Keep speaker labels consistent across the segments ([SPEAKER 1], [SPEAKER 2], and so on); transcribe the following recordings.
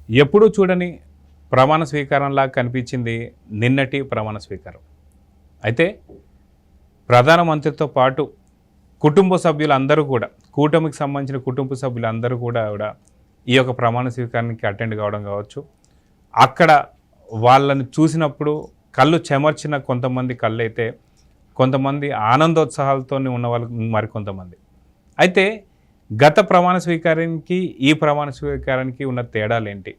[SPEAKER 1] ఎప్పుడూ చూడని ప్రమాణ స్వీకారంలా కనిపించింది నిన్నటి ప్రమాణ స్వీకారం. అయితే ప్రధానమంత్రితో పాటు కుటుంబ సభ్యులందరూ కూడా, కూటమికి సంబంధించిన కుటుంబ సభ్యులందరూ కూడా ఈ యొక్క ప్రమాణ స్వీకారానికి అటెండ్ కావడం కావచ్చు. అక్కడ వాళ్ళని చూసినప్పుడు కళ్ళు చెమర్చిన కొంతమంది కళ్ళైతే, కొంతమంది ఆనందోత్సాహాలతో ఉన్న వాళ్ళు మరికొంతమంది. అయితే గత ప్రమాణ స్వీకారానికి ఈ ప్రమాణ స్వీకారానికి ఉన్న తేడాలేంటి?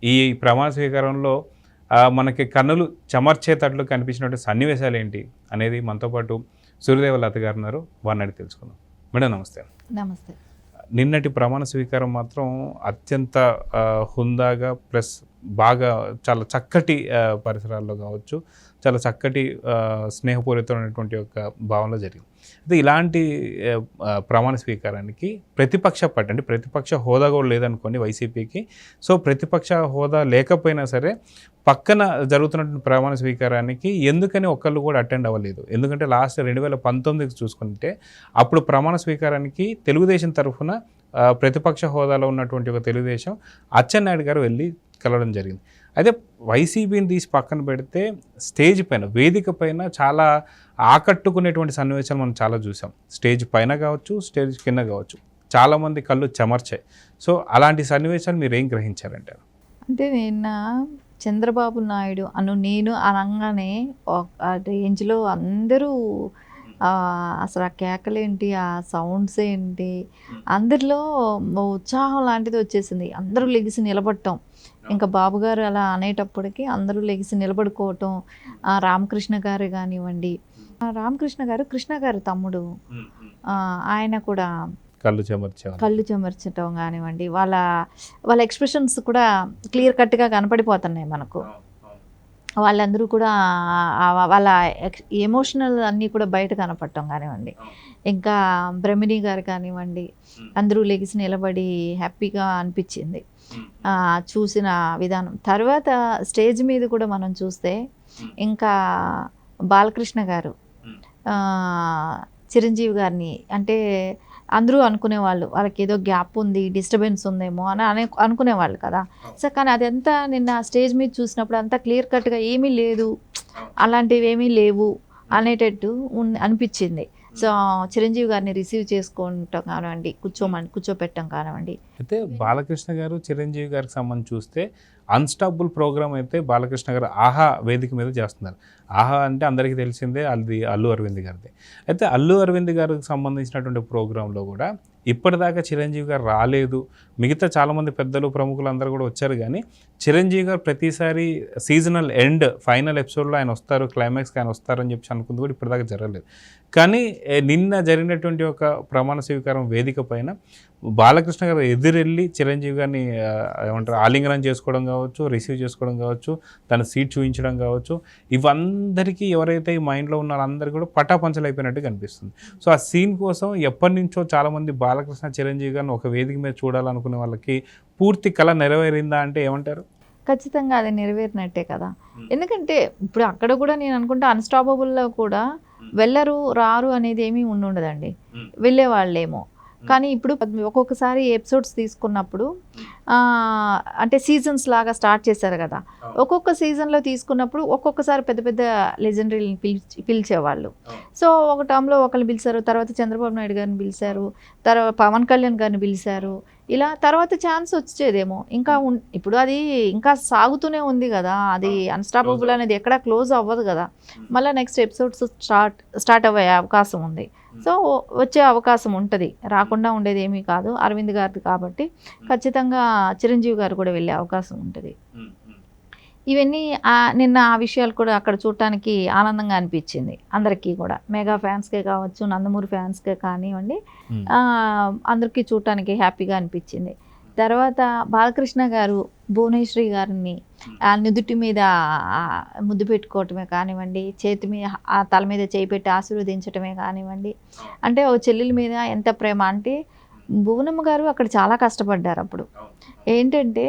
[SPEAKER 1] ఈ ప్రమాణ స్వీకారంలో మనకి కన్నులు చెమర్చేటట్లు కనిపించినటువంటి సన్నివేశాలు ఏంటి అనేది మనతో పాటు సూర్యదేవ లత గారు ఉన్నారు. వారిని అడిగి తెలుసుకుందాం. మేడం నమస్తే.
[SPEAKER 2] నమస్తే.
[SPEAKER 1] నిన్నటి ప్రమాణ స్వీకారం మాత్రం అత్యంత హుందాగా ప్లస్ బాగా చాలా చక్కటి పరిసరాల్లో కావచ్చు, చాలా చక్కటి స్నేహపూరితమైనటువంటి ఒక భావనలో జరిగింది. అయితే ఇలాంటి ప్రమాణ స్వీకారానికి ప్రతిపక్ష పార్టీ అంటే ప్రతిపక్ష హోదా కూడా లేదనుకోండి వైసీపీకి. సో ప్రతిపక్ష హోదా లేకపోయినా సరే పక్కన జరుగుతున్నటువంటి ప్రమాణ స్వీకారానికి ఎందుకని ఒక్కళ్ళు కూడా అటెండ్ అవ్వలేదు? ఎందుకంటే లాస్ట్ 2019 చూసుకుంటే అప్పుడు ప్రమాణ స్వీకారానికి తెలుగుదేశం తరఫున ప్రతిపక్ష హోదాలో ఉన్నటువంటి ఒక తెలుగుదేశం అచ్చెన్నాయుడు గారు వెళ్ళి కలవడం జరిగింది. అయితే వైసీపీని తీసి పక్కన పెడితే స్టేజ్ పైన, వేదిక పైన చాలా ఆకట్టుకునేటువంటి సన్నివేశాలు మనం చాలా చూసాం. స్టేజ్ పైన కావచ్చు, స్టేజ్ కింద కావచ్చు, చాలామంది కళ్ళు చెమర్చాయి. సో అలాంటి సన్నివేశాలు మీరు ఏం గ్రహించారంటారు?
[SPEAKER 2] అంటే నిన్న చంద్రబాబు నాయుడు నేను అనగానే ఆ రేంజ్లో అందరూ అసలు ఆ కేకలేంటి, ఆ సౌండ్స్ ఏంటి, అందరిలో ఉత్సాహం లాంటిది వచ్చేసింది. అందరూ లెగిసి నిలబడటం, ఇంకా బాబు గారు అలా అనేటప్పటికి అందరూ లెగిసి నిలబడుకోవటం. రామకృష్ణ గారు కానివ్వండి, రామకృష్ణ గారు కృష్ణ గారు తమ్ముడు, ఆయన కూడా కళ్ళు చెమర్చటం కానివ్వండి, వాళ్ళ ఎక్స్ప్రెషన్స్ కూడా క్లియర్ కట్గా కనపడిపోతున్నాయి మనకు. వాళ్ళందరూ కూడా వాళ్ళ ఎమోషనల్ అన్నీ కూడా బయట కనపడటం కానివ్వండి, ఇంకా బ్రహ్మిణి గారు కానివ్వండి, అందరూ లెగిసి నిలబడి హ్యాపీగా అనిపించింది చూసిన విధానం. తర్వాత స్టేజ్ మీద కూడా మనం చూస్తే ఇంకా బాలకృష్ణ గారు చిరంజీవి గారిని, అంటే అందరూ అనుకునేవాళ్ళు వాళ్ళకి ఏదో గ్యాప్ ఉంది, డిస్టర్బెన్స్ ఉందేమో అని అనుకునేవాళ్ళు కదా. సో కానీ అదంతా నిన్న స్టేజ్ మీద చూసినప్పుడు అంతా క్లియర్ కట్గా ఏమీ లేదు, అలాంటివి ఏమీ లేవు అనేటట్టు అనిపించింది. సో చిరంజీవి గారిని రిసీవ్ చేసుకోవటం కానివ్వండి, కూర్చోపెట్టడం కానివ్వండి.
[SPEAKER 1] అయితే బాలకృష్ణ గారు చిరంజీవి గారికి సంబంధించి చూస్తే అన్స్టాపుల్ ప్రోగ్రామ్ అయితే బాలకృష్ణ గారు ఆహా వేదిక మీద చేస్తున్నారు. ఆహా అంటే అందరికీ తెలిసిందే, అది అల్లు అరవింద్ గారిది. అయితే అల్లు అరవింద్ గారికి సంబంధించినటువంటి ప్రోగ్రాంలో కూడా ఇప్పటిదాకా చిరంజీవి గారు రాలేదు. మిగతా చాలామంది పెద్దలు ప్రముఖులు అందరూ కూడా వచ్చారు, కానీ చిరంజీవి గారు ప్రతిసారి సీజనల్ ఎండ్ ఫైనల్ ఎపిసోడ్లో ఆయన వస్తారు, క్లైమాక్స్కి ఆయన వస్తారని చెప్పి అనుకుంది కూడా ఇప్పటిదాకా జరగలేదు. కానీ నిన్న జరిగినటువంటి ఒక ప్రమాణ స్వీకారం వేదిక పైన బాలకృష్ణ గారు ఎదురెళ్ళి చిరంజీవి గారిని ఏమంటారు ఆలింగనం చేసుకోవడం కావచ్చు, రిసీవ్ చేసుకోవడం కావచ్చు, తన సీట్ చూపించడం కావచ్చు, ఇవందరికీ ఎవరైతే ఈ మైండ్లో ఉన్న వాళ్ళందరూ కూడా పటాపంచలు అయిపోయినట్టు కనిపిస్తుంది. సో ఆ సీన్ కోసం ఎప్పటి నుంచో చాలామంది బాలకృష్ణ చిరంజీవి గారిని ఒక వేదిక మీద చూడాలనుకునే వాళ్ళకి పూర్తి కళ నెరవేరిందా అంటే ఏమంటారు?
[SPEAKER 2] ఖచ్చితంగా అది నెరవేరినట్టే కదా. ఎందుకంటే ఇప్పుడు అక్కడ కూడా నేను అనుకుంటా అన్స్టాపబుల్లో కూడా వెళ్ళరు రారు అనేది ఏమీ ఉండదండి, వెళ్ళేవాళ్ళేమో. కానీ ఇప్పుడు ఒక్కొక్కసారి ఎపిసోడ్స్ తీసుకున్నప్పుడు అంటే సీజన్స్ లాగా స్టార్ట్ చేశారు కదా, ఒక్కొక్క సీజన్లో తీసుకున్నప్పుడు ఒక్కొక్కసారి పెద్ద పెద్ద లెజెండరీని పిలిచేవాళ్ళు. సో ఒక టైంలో ఒకరిని పిలిచారు, తర్వాత చంద్రబాబు నాయుడు గారిని పిలిచారు, తర్వాత పవన్ కళ్యాణ్ గారిని పిలిచారు. ఇలా తర్వాత ఛాన్స్ వచ్చేదేమో. ఇంకా ఇప్పుడు అది ఇంకా సాగుతూనే ఉంది కదా, అది అన్స్టాపబుల్ అనేది ఎక్కడా క్లోజ్ అవ్వదు కదా. మళ్ళీ నెక్స్ట్ ఎపిసోడ్స్ స్టార్ట్ అయ్యే అవకాశం ఉంది. సో వచ్చే అవకాశం ఉంటుంది, రాకుండా ఉండేది ఏమీ కాదు. అరవింద్ గారిది కాబట్టి ఖచ్చితంగా చిరంజీవి గారు కూడా వెళ్ళే అవకాశం ఉంటుంది. ఇవన్నీ నిన్న ఆ విషయాలు కూడా అక్కడ చూడటానికి ఆనందంగా అనిపించింది అందరికీ కూడా, మెగా ఫ్యాన్స్కే కావచ్చు, నందమూరి ఫ్యాన్స్కే కానివ్వండి, అందరికీ చూడటానికి హ్యాపీగా అనిపించింది. తర్వాత బాలకృష్ణ గారు భువనేశ్వరి గారిని నుదుటి మీద ముద్దు పెట్టుకోవటమే కానివ్వండి, చేతి మీద తల మీద చేయి పెట్టి ఆశీర్వదించటమే కానివ్వండి, అంటే ఓ చెల్లెల మీద ఎంత ప్రేమ. అంటే భువనమ్మ గారు అక్కడ చాలా కష్టపడ్డారు. అప్పుడు ఏంటంటే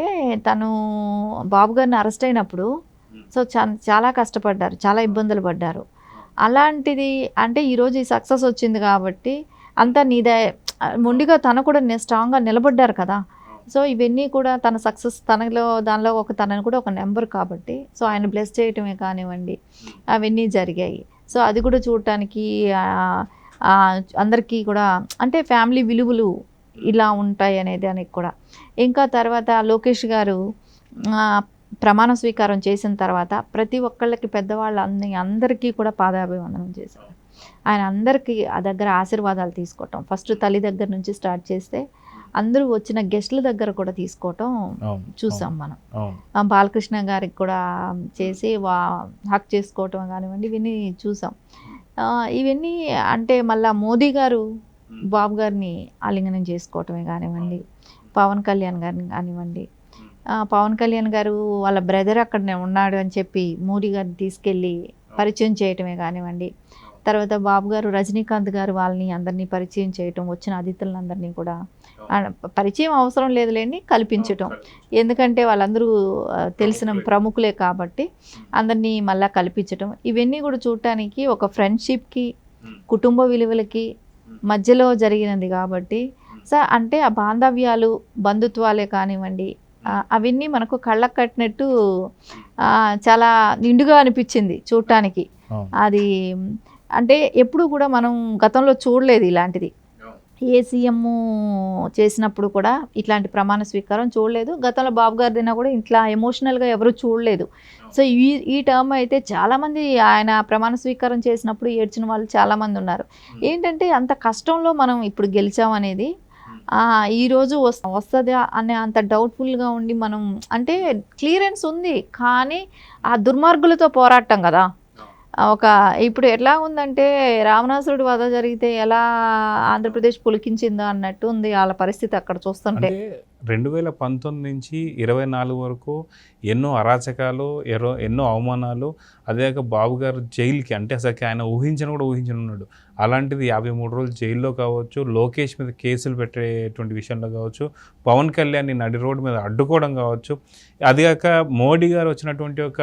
[SPEAKER 2] తను బాబు గారిని అరెస్ట్ అయినప్పుడు సో చాలా కష్టపడ్డారు, చాలా ఇబ్బందులు పడ్డారు. అలాంటిది అంటే ఈరోజు ఈ సక్సెస్ వచ్చింది కాబట్టి అంతా నీదే మొండిగా తను కూడా స్ట్రాంగ్గా నిలబడ్డారు కదా. సో ఇవన్నీ కూడా తన సక్సెస్ దానిలో తనని కూడా ఒక నెంబర్ కాబట్టి సో ఆయన బ్లెస్ చేయటమే కానివ్వండి అవన్నీ జరిగాయి. సో అది కూడా చూడటానికి అందరికీ కూడా అంటే ఫ్యామిలీ విలువలు ఇలా ఉంటాయి అనే దానికి కూడా. ఇంకా తర్వాత లోకేష్ గారు ప్రమాణ స్వీకారం చేసిన తర్వాత ప్రతి ఒక్కళ్ళకి అందరికీ కూడా పాదాభివందనం చేశారు. ఆయన అందరికీ ఆ దగ్గర ఆశీర్వాదాలు తీసుకోవటం, ఫస్ట్ తల్లి దగ్గర నుంచి స్టార్ట్ చేస్తే అందరూ వచ్చిన గెస్ట్ల దగ్గర కూడా తీసుకోవటం చూసాం మనం. బాలకృష్ణ గారికి కూడా చేసి హక్ చేసుకోవటం కానివ్వండి ఇవన్నీ చూసాం. ఇవన్నీ అంటే మళ్ళా మోదీ గారు బాబు గారిని ఆలింగనం చేసుకోవటమే కానివ్వండి, పవన్ కళ్యాణ్ గారిని కానివ్వండి, పవన్ కళ్యాణ్ గారు వాళ్ళ బ్రదర్ అక్కడనే ఉన్నాడు అని చెప్పి మోడీ గారిని తీసుకెళ్ళి పరిచయం చేయటమే కానివ్వండి, తర్వాత బాబు గారు రజనీకాంత్ గారు వాళ్ళని అందరినీ పరిచయం చేయటం, వచ్చిన అతిథులందరినీ కూడా పరిచయం అవసరం లేదులేండి కల్పించటం, ఎందుకంటే వాళ్ళందరూ తెలిసిన ప్రముఖులే కాబట్టి అందరినీ మళ్ళీ కల్పించటం, ఇవన్నీ కూడా చూడటానికి ఒక ఫ్రెండ్షిప్కి కుటుంబ విలువలకి మధ్యలో జరిగినది కాబట్టి అంటే ఆ బాంధవ్యాలు బంధుత్వాలే కానివ్వండి అవన్నీ మనకు కళ్ళకు కట్టినట్టు చాలా నిండుగా అనిపించింది చూడటానికి. అది అంటే ఎప్పుడు కూడా మనం గతంలో చూడలేదు ఇలాంటిది. ఏ సీఎం చేసినప్పుడు కూడా ఇట్లాంటి ప్రమాణ స్వీకారం చూడలేదు. గతంలో బాబు గారిదైనా కూడా ఇట్లా ఎమోషనల్గా ఎవరు చూడలేదు. సో ఈ టర్మ్ అయితే చాలామంది ఆయన ప్రమాణ స్వీకారం చేసినప్పుడు ఏడ్చిన వాళ్ళు చాలామంది ఉన్నారు. ఏంటంటే అంత కష్టంలో మనం ఇప్పుడు గెలిచామనేది ఈరోజు వస్తుందా అనే అంత డౌట్ఫుల్గా ఉండి మనం అంటే క్లియరెన్స్ ఉంది కానీ ఆ దుర్మార్గులతో పోరాటం కదా. ఇప్పుడు ఎట్లా ఉందంటే రావణాసురుడి వధ జరిగితే ఎలా ఆంధ్రప్రదేశ్ పులికించిందో అన్నట్టు ఉంది వాళ్ళ పరిస్థితి అక్కడ చూస్తుంటే.
[SPEAKER 1] 2019 నుంచి 24 వరకు ఎన్నో అరాచకాలు, ఎన్నో అవమానాలు, అదే బాబు గారు జైలుకి అంటే అసలు ఆయన ఊహించని ఉన్నాడు. అలాంటిది 53 రోజులు జైల్లో కావచ్చు, లోకేష్ మీద కేసులు పెట్టేటువంటి విషయంలో కావచ్చు, పవన్ కళ్యాణ్ నడి రోడ్డు మీద అడ్డుకోవడం కావచ్చు, అదిగాక మోడీ గారు వచ్చినటువంటి ఒక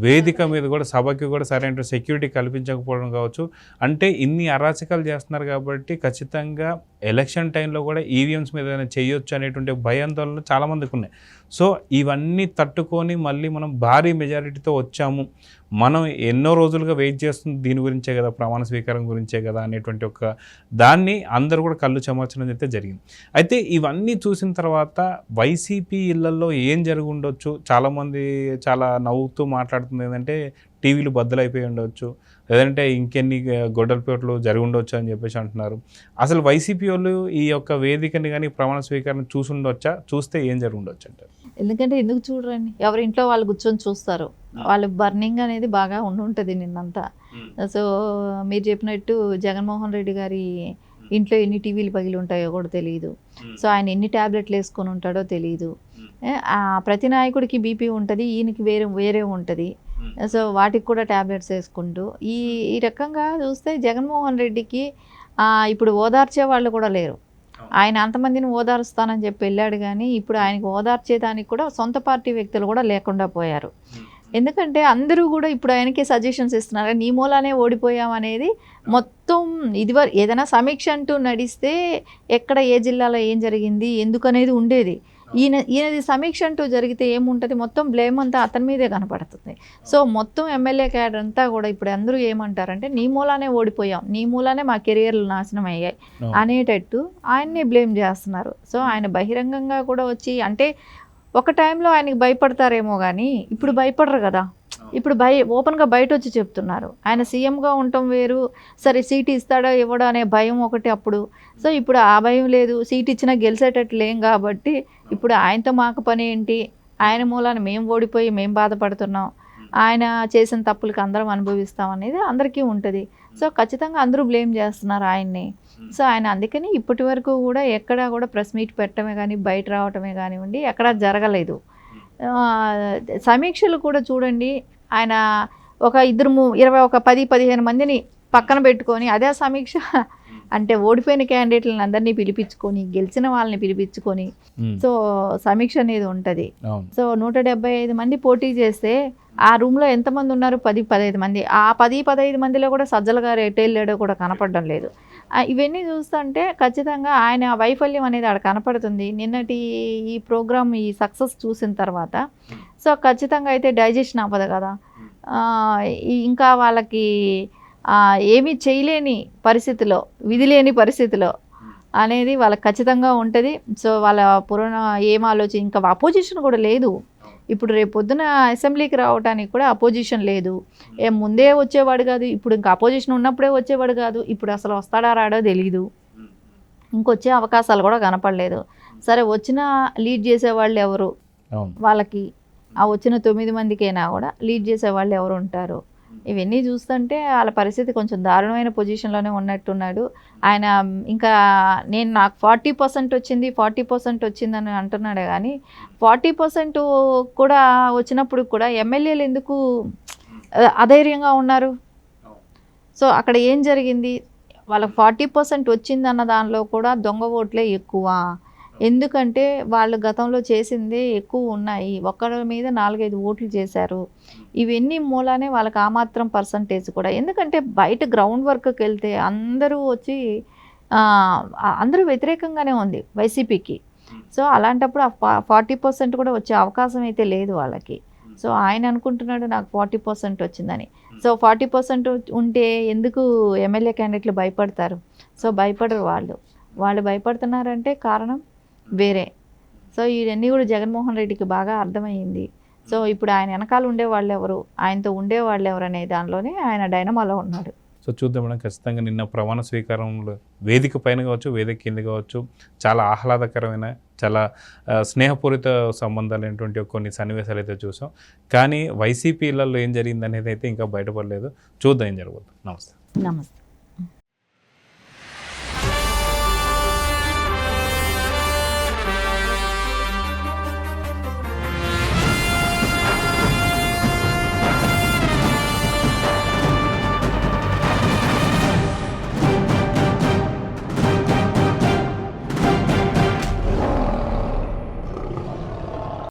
[SPEAKER 1] వేదిక మీద కూడా సభకి కూడా సరైన సెక్యూరిటీ కల్పించకపోవడం కావచ్చు. అంటే ఇన్ని అరాచకాలు చేస్తున్నారు కాబట్టి ఖచ్చితంగా ఎలక్షన్ టైంలో కూడా ఈవీఎంస్ మీద చేయొచ్చు అనేటువంటి భయాందోళనలు చాలామందికి ఉన్నాయి. సో ఇవన్నీ తట్టుకొని మళ్ళీ మనం భారీ మెజారిటీతో వచ్చాము, మనం ఎన్నో రోజులుగా వెయిట్ చేస్తుంది దీని గురించే కదా, ప్రమాణ స్వీకారం గురించే కదా అనేటువంటి ఒక దాన్ని అందరూ కూడా కళ్ళు చెమర్చడం అయితే జరిగింది. అయితే ఇవన్నీ చూసిన తర్వాత వైసీపీ ఇళ్లలో ఏం జరిగి ఉండొచ్చు, చాలామంది చాలా నవ్వుతూ మాట్లాడుతుంది ఏంటంటే టీవీలు బద్దలైపోయి ఉండవచ్చు, లేదంటే ఇంకెన్ని గొడ్డలపేటలు జరిగి ఉండొచ్చు అని చెప్పేసి అంటున్నారు. అసలు వైసీపీ వాళ్ళు ఈ యొక్క వేదికని కానీ ప్రమాణ స్వీకారం చూసి ఉండొచ్చా, చూస్తే ఏం జరిగి ఉండొచ్చు అంటారు?
[SPEAKER 2] ఎందుకు చూడరండి, ఎవరి ఇంట్లో వాళ్ళు కూర్చొని చూస్తారు. వాళ్ళ బర్నింగ్ అనేది బాగా ఉంటుంది నిన్నంతా. సో మీరు చెప్పినట్టు జగన్మోహన్ రెడ్డి గారి ఇంట్లో ఎన్ని టీవీలు పగిలి ఉంటాయో కూడా తెలియదు. సో ఆయన ఎన్ని ట్యాబ్లెట్లు వేసుకొని ఉంటాడో తెలియదు. ప్రతి నాయకుడికి బీపీ ఉంటుంది, ఈయనకి వేరే ఉంటుంది. సో వాటికి కూడా ట్యాబ్లెట్స్ వేసుకుంటూ ఈ రకంగా చూస్తే జగన్మోహన్ రెడ్డికి ఇప్పుడు ఓదార్చే వాళ్ళు కూడా లేరు. ఆయన అంతమందిని ఓదారుస్తానని చెప్పి వెళ్ళాడు కానీ ఇప్పుడు ఆయనకు ఓదార్చేదానికి కూడా సొంత పార్టీ వ్యక్తులు కూడా లేకుండా పోయారు. ఎందుకంటే అందరూ కూడా ఇప్పుడు ఆయనకి సజెషన్స్ ఇస్తున్నారు, నీ మూలానే ఓడిపోయాం అనేది మొత్తం. ఏదైనా సమీక్ష అంటూ నడిస్తే ఎక్కడ ఏ జిల్లాలో ఏం జరిగింది ఎందుకనేది ఉండేది. ఈయనది సమీక్ష అంటూ జరిగితే ఏముంటుంది, మొత్తం బ్లేమ్ అంతా అతని మీదే కనపడుతుంది. సో మొత్తం ఎమ్మెల్యే క్యాడర్ అంతా కూడా ఇప్పుడు అందరూ ఏమంటారంటే నీ మూలానే ఓడిపోయాం, నీ మూలానే మా కెరియర్లు నాశనం అయ్యాయి అనేటట్టు ఆయన్నే బ్లేమ్ చేస్తున్నారు. సో ఆయన బహిరంగంగా కూడా వచ్చి అంటే ఒక టైంలో ఆయనకి భయపడతారేమో కానీ ఇప్పుడు భయపడరు కదా. ఇప్పుడు ఓపెన్గా బయట వచ్చి చెప్తున్నారు. ఆయన సీఎంగా ఉండటం వేరు, సరే సీట్ ఇస్తాడో ఇవ్వడో అనే భయం ఒకటి అప్పుడు. సో ఇప్పుడు ఆ భయం లేదు, సీట్ ఇచ్చినా గెలిచేటట్లు లేం కాబట్టి ఇప్పుడు ఆయనతో మాకు పని ఏంటి, ఆయన మూలాన మేము ఓడిపోయి మేము బాధపడుతున్నాం, ఆయన చేసిన తప్పులకి అందరం అనుభవిస్తాం అనేది అందరికీ ఉంటుంది. సో ఖచ్చితంగా అందరూ బ్లేమ్ చేస్తున్నారు ఆయన్ని. సో ఆయన అందుకని ఇప్పటి వరకు కూడా ఎక్కడా కూడా ప్రెస్ మీట్ పెట్టడమే కానీ బయట రావటమే కానివ్వండి ఎక్కడా జరగలేదు. సమీక్షలు కూడా చూడండి, ఆయన ఒక 10-15 మందిని పక్కన పెట్టుకొని అదే సమీక్ష అంటే ఓడిపోయిన క్యాండిడేట్లను అందరినీ పిలిపించుకొని గెలిచిన వాళ్ళని పిలిపించుకొని సో సమీక్ష అనేది ఉంటుంది. సో 175 మంది పోటీ చేస్తే ఆ రూమ్లో ఎంతమంది ఉన్నారు, 10-15 మంది. ఆ 10-15 మందిలో కూడా సజ్జల గారు ఎటు వెళ్ళాడో కూడా కనపడడం లేదు. ఇవన్నీ చూస్తుంటే ఖచ్చితంగా ఆయన వైఫల్యం అనేది ఆడ కనపడుతుంది. నిన్నటి ఈ ప్రోగ్రామ్ ఈ సక్సెస్ చూసిన తర్వాత సో ఖచ్చితంగా అయితే డైజెషన్ అవ్వదు కదా. ఇంకా వాళ్ళకి ఏమీ చేయలేని పరిస్థితిలో, విధి లేని పరిస్థితిలో అనేది వాళ్ళకి ఖచ్చితంగా ఉంటుంది. సో వాళ్ళ పురాణ ఏం ఇంకా అపోజిషన్ కూడా లేదు. ఇప్పుడు రేపు పొద్దున అసెంబ్లీకి రావడానికి కూడా అపోజిషన్ లేదు. ముందే వచ్చేవాడు కాదు, ఇప్పుడు ఇంకా అపోజిషన్ ఉన్నప్పుడే వచ్చేవాడు కాదు, ఇప్పుడు అసలు వస్తాడా రాడో తెలీదు, ఇంకొచ్చే అవకాశాలు కూడా కనపడలేదు. సరే వచ్చిన లీడ్ చేసేవాళ్ళు ఎవరు, వాళ్ళకి ఆ వచ్చిన 9 మందికైనా కూడా లీడ్ చేసేవాళ్ళు ఎవరు ఉంటారు. ఇవన్నీ చూస్తుంటే వాళ్ళ పరిస్థితి కొంచెం దారుణమైన పొజిషన్లోనే ఉన్నట్టున్నాడు ఆయన. ఇంకా నాకు 40% వచ్చింది 40% వచ్చిందని అంటున్నాడే కానీ 40% కూడా వచ్చినప్పుడు కూడా ఎమ్మెల్యేలు ఎందుకు అధైర్యంగా ఉన్నారు? సో అక్కడ ఏం జరిగింది? వాళ్ళకి 40% వచ్చిందన్న దానిలో కూడా దొంగ ఓట్లే ఎక్కువ. ఎందుకంటే వాళ్ళు గతంలో చేసిందే ఎక్కువ ఉన్నాయి, ఒక్కరి మీద 4-5 ఓట్లు చేశారు. ఇవన్నీ మూలానే వాళ్ళకి ఆ మాత్రం పర్సంటేజ్ కూడా. ఎందుకంటే బయట గ్రౌండ్ వర్క్కి వెళ్తే అందరూ వచ్చి అందరూ వ్యతిరేకంగానే ఉంది వైసీపీకి. సో అలాంటప్పుడు 40% కూడా వచ్చే అవకాశం అయితే లేదు వాళ్ళకి. సో ఆయన అనుకుంటున్నాడు నాకు 40% వచ్చిందని. సో 40% ఉంటే ఎందుకు ఎమ్మెల్యే క్యాండిడేట్లు భయపడతారు? సో భయపడరు వాళ్ళు భయపడుతున్నారంటే కారణం వేరే. సో ఇవన్నీ కూడా జగన్మోహన్ రెడ్డికి బాగా అర్థమయ్యింది. సో ఇప్పుడు ఆయన వెనకాల ఉండేవాళ్ళు ఎవరు, ఆయనతో ఉండేవాళ్ళు ఎవరు అనే దానిలోనే ఆయన డైనమాలో ఉన్నాడు.
[SPEAKER 1] సో చూద్దాం మేడం, ఖచ్చితంగా నిన్న ప్రమాణ స్వీకారంలో వేదిక పైన కావచ్చు, వేదిక కింద కావచ్చు, చాలా ఆహ్లాదకరమైన, చాలా స్నేహపూరిత సంబంధాలైనటువంటి కొన్ని సన్నివేశాలు అయితే చూసాం. కానీ వైసీపీలలో ఏం జరిగింది అనేది అయితే ఇంకా బయటపడలేదు. చూద్దాం ఏం జరగదు. నమస్తే.
[SPEAKER 2] నమస్తే.